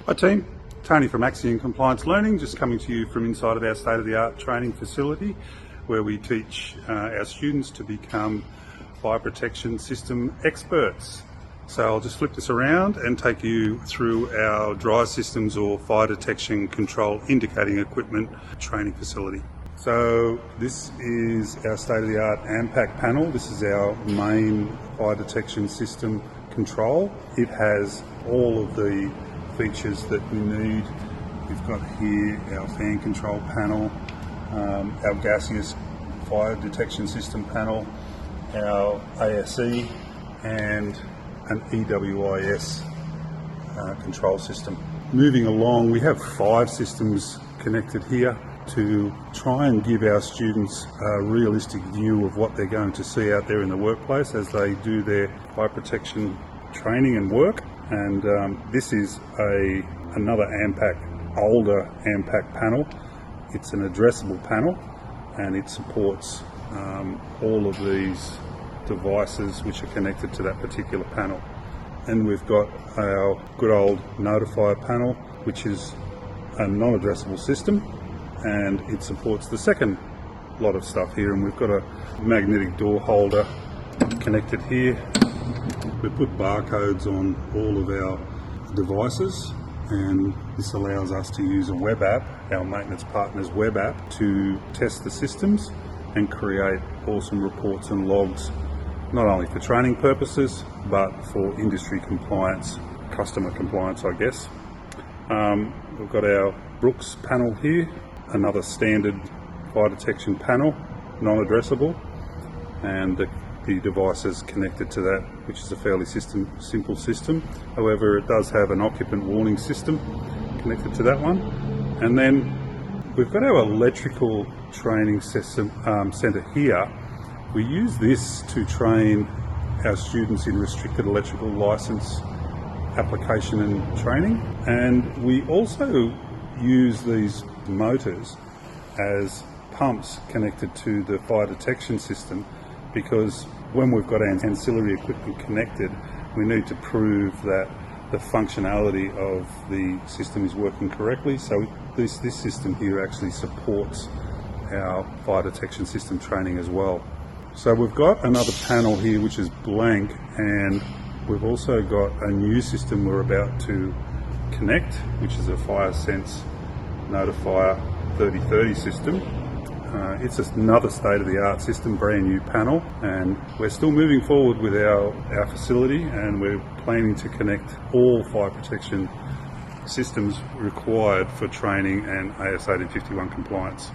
Hi team, Tony from Axiom Compliance Learning, just coming to you from inside of our state-of-the-art training facility where we teach our students to become fire protection system experts. So I'll just flip this around and take you through our dry systems or fire detection control indicating equipment training facility. So this is our state-of-the-art AMPAC panel. This is our main fire detection system control. It has all of the features that we need. We've got here our fan control panel, our gaseous fire detection system panel, our ASE and an EWIS control system. Moving along, we have 5 systems connected here to try and give our students a realistic view of what they're going to see out there in the workplace as they do their fire protection training and work. And this is another AMPAC, older AMPAC panel. It's an addressable panel and it supports all of these devices which are connected to that particular panel. And we've got our good old notifier panel, which is a non-addressable system, and it supports the second lot of stuff here. And we've got a magnetic door holder connected here. We put barcodes on all of our devices, and this allows us to use a web app, our maintenance partner's web app, to test the systems and create awesome reports and logs, not only for training purposes but for industry compliance, customer compliance, I guess. We've got our Brooks panel here, another standard fire detection panel, non-addressable, and the devices connected to that, which is a fairly simple system. However, it does have an occupant warning system connected to that one. And then we've got our electrical training system centre here. We use this to train our students in restricted electrical licence application and training, and we also use these motors as pumps connected to the fire detection system, because when we've got ancillary equipment connected, we need to prove that the functionality of the system is working correctly. So this system here actually supports our fire detection system training as well. So we've got another panel here which is blank, and we've also got a new system we're about to connect, which is a FireSense Notifier 3030 system. It's another state-of-the-art system, brand new panel, and we're still moving forward with our facility, and we're planning to connect all fire protection systems required for training and AS 1851 compliance.